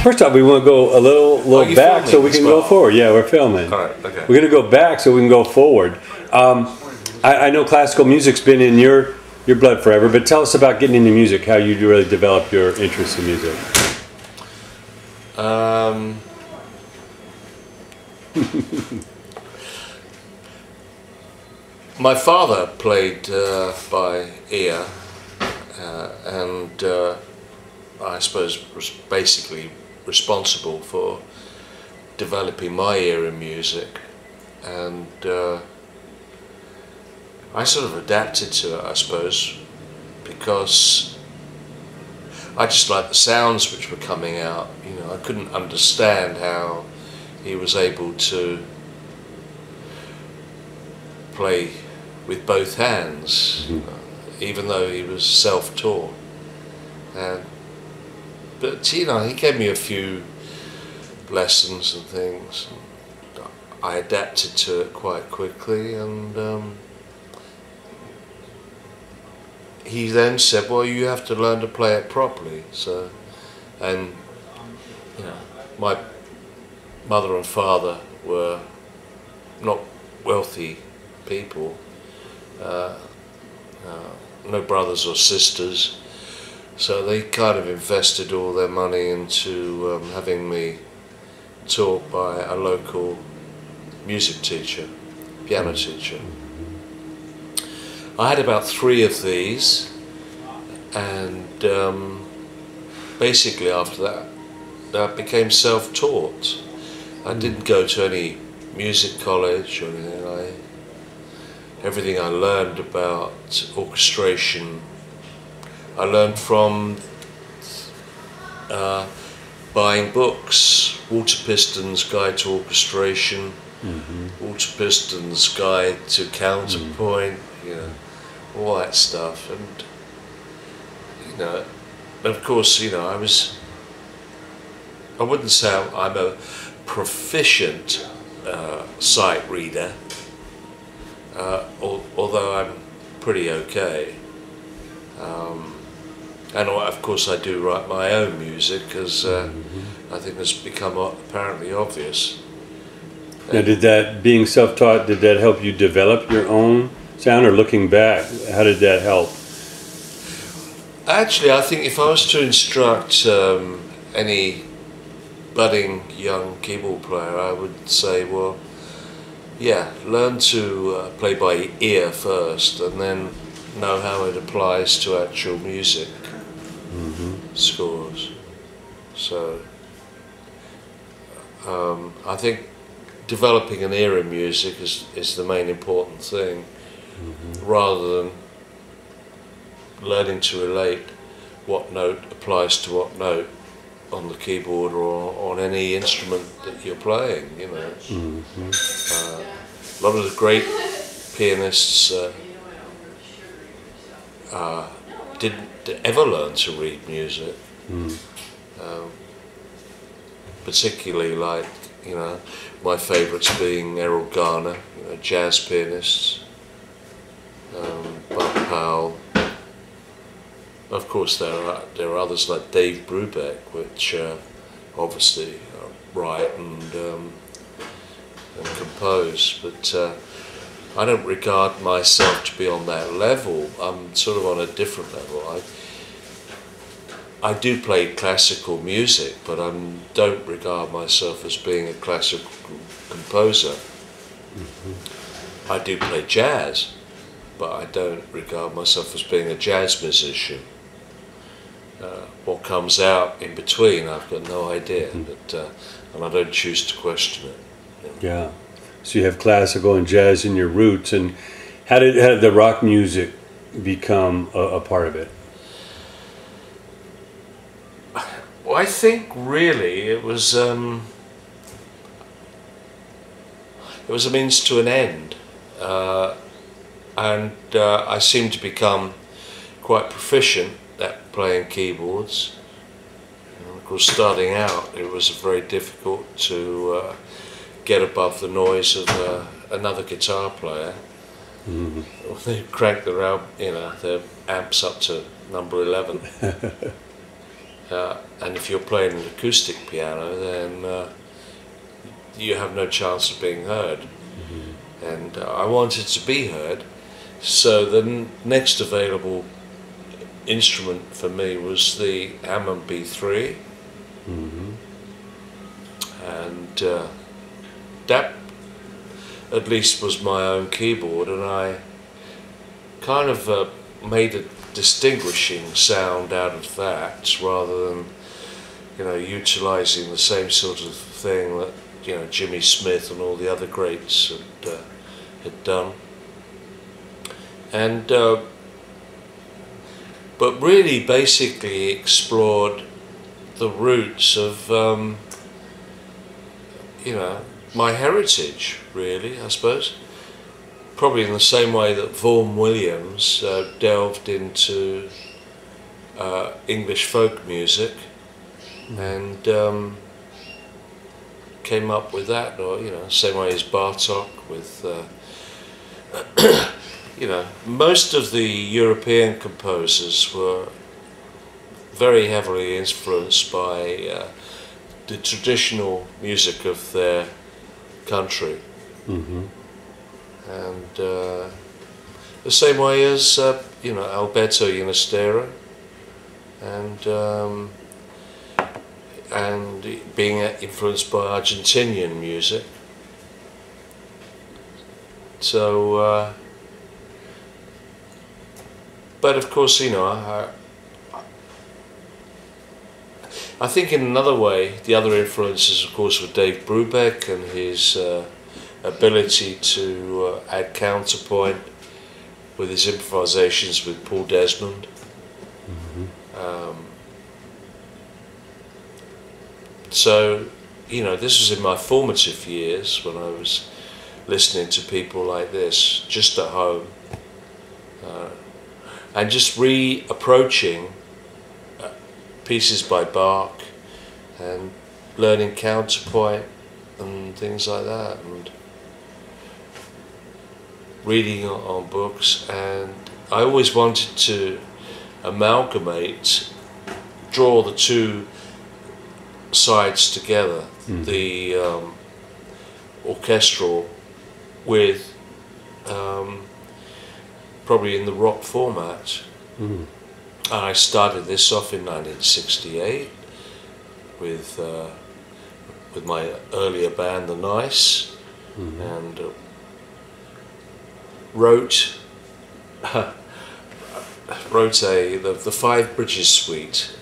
First off, we want to go a little back so we can go forward. Yeah, we're filming. All right, okay. We're going to go back so we can go forward. I know classical music's been in your blood forever, but tell us about getting into music, how you really developed your interest in music. My father played by ear, and I suppose was basically responsible for developing my ear in music, and I sort of adapted to it, I suppose, because I just liked the sounds which were coming out. You know, I couldn't understand how he was able to play with both hands, even though he was self-taught. But you know, he gave me a few lessons and things. I adapted to it quite quickly, and he then said, "Well, you have to learn to play it properly." So, and you know, my mother and father were not wealthy people. No brothers or sisters, so they kind of invested all their money into having me taught by a local music teacher, piano teacher. I had about 3 of these, and basically after that I became self-taught. I didn't go to any music college or anything. Everything I learned about orchestration, I learned from buying books. Walter Piston's Guide to Orchestration, Walter Piston's Guide to Counterpoint, you know, all that stuff. And you know, of course, you know, I wouldn't say I'm a proficient sight reader, although I'm pretty okay. And of course I do write my own music, because I think it's become apparently obvious. Now, did that, being self-taught, did that help you develop your own sound, or looking back, how did that help? Actually, I think if I was to instruct any budding young keyboard player, I would say, well, yeah, learn to play by ear first, and then know how it applies to actual music scores. So I think developing an ear in music is the main important thing, rather than learning to relate what note applies to what note on the keyboard or on any instrument that you're playing, you know. A lot of the great pianists didn't ever learn to read music, particularly, like, you know, my favourites being Errol Garner, you know, jazz pianists, Bud Powell. Of course, there are others like Dave Brubeck, which obviously write and compose, but I don't regard myself to be on that level. I'm sort of on a different level. I do play classical music, but I don't regard myself as being a classical composer. I do play jazz, but I don't regard myself as being a jazz musician. What comes out in between, I've got no idea, but and I don't choose to question it. Yeah. So you have classical and jazz in your roots, and how did the rock music become a part of it? Well, I think really it was a means to an end, and I seemed to become quite proficient at playing keyboards. And of course, starting out, it was very difficult to get above the noise of another guitar player. They crank their amps up to number 11. and if you're playing an acoustic piano, then you have no chance of being heard. And I wanted to be heard, so the next available instrument for me was the Hammond B3, and that at least was my own keyboard, and I kind of made a distinguishing sound out of that, rather than, you know, utilising the same sort of thing that, you know, Jimmy Smith and all the other greats had done. And but really basically explored the roots of you know, my heritage, really, I suppose. Probably in the same way that Vaughan Williams delved into English folk music and came up with that, or, you know, same way as Bartok with you know, most of the European composers were very heavily influenced by the traditional music of their country. And the same way as, you know, Alberto Ginastera, and being influenced by Argentinian music. So, but of course, you know, I think in another way, the other influences, of course, were Dave Brubeck and his ability to add counterpoint with his improvisations with Paul Desmond. So, you know, this was in my formative years when I was listening to people like this, just at home, and just reapproaching pieces by Bach and learning counterpoint and things like that, and reading on books. And I always wanted to amalgamate, draw the two sides together, the orchestral with probably in the rock format. I started this off in 1968 with my earlier band, The Nice, and wrote the Five Bridges Suite,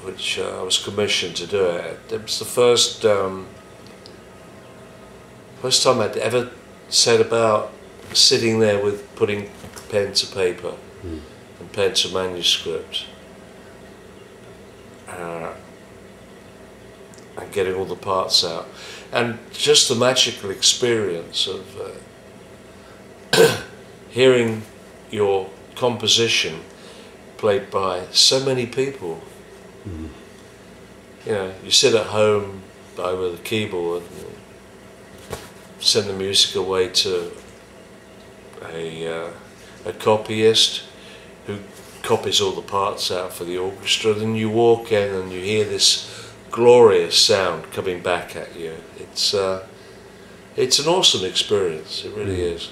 which I was commissioned to do it. It was the first time I'd ever set about sitting there with putting pen to paper and pen to manuscript, and getting all the parts out, and just the magical experience of hearing your composition played by so many people. You know, you sit at home over the keyboard and send the music away to a copyist who copies all the parts out for the orchestra, then you walk in and you hear this glorious sound coming back at you. It's an awesome experience, it really is.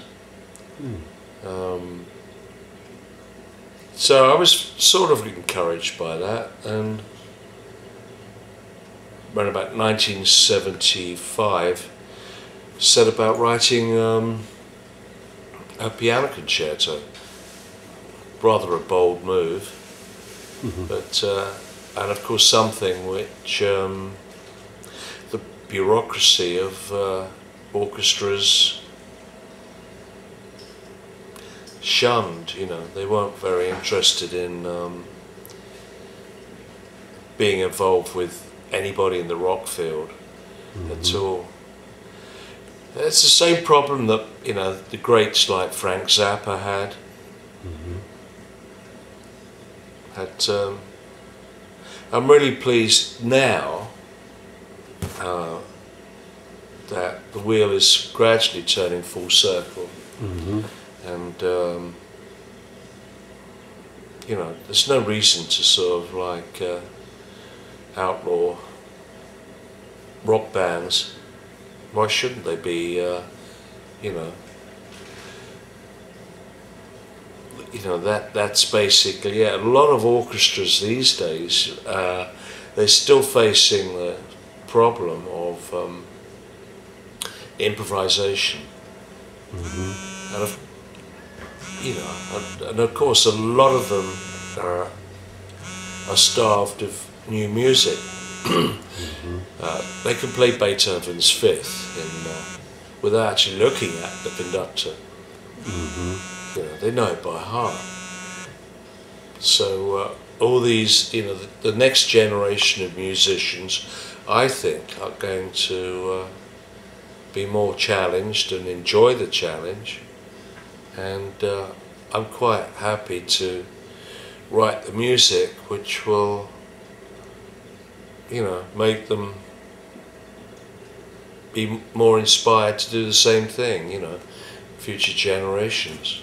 So I was sort of encouraged by that, and around about 1975 set about writing a piano concerto. Rather a bold move, but and of course something which the bureaucracy of orchestras shunned. You know, they weren't very interested in being involved with anybody in the rock field at all. It's the same problem that, you know, the greats like Frank Zappa had. I'm really pleased now that the wheel is gradually turning full circle, and you know, there's no reason to sort of like outlaw rock bands, why shouldn't they be, you know, that's basically, yeah, a lot of orchestras these days, they're still facing the problem of improvisation. Mm-hmm. And and of course a lot of them are starved of new music. Mm-hmm. They can play Beethoven's Fifth without actually looking at the conductor. Mm-hmm. They know it by heart. So all these, the next generation of musicians, I think, are going to be more challenged and enjoy the challenge. And I'm quite happy to write the music which will, make them be more inspired to do the same thing, future generations.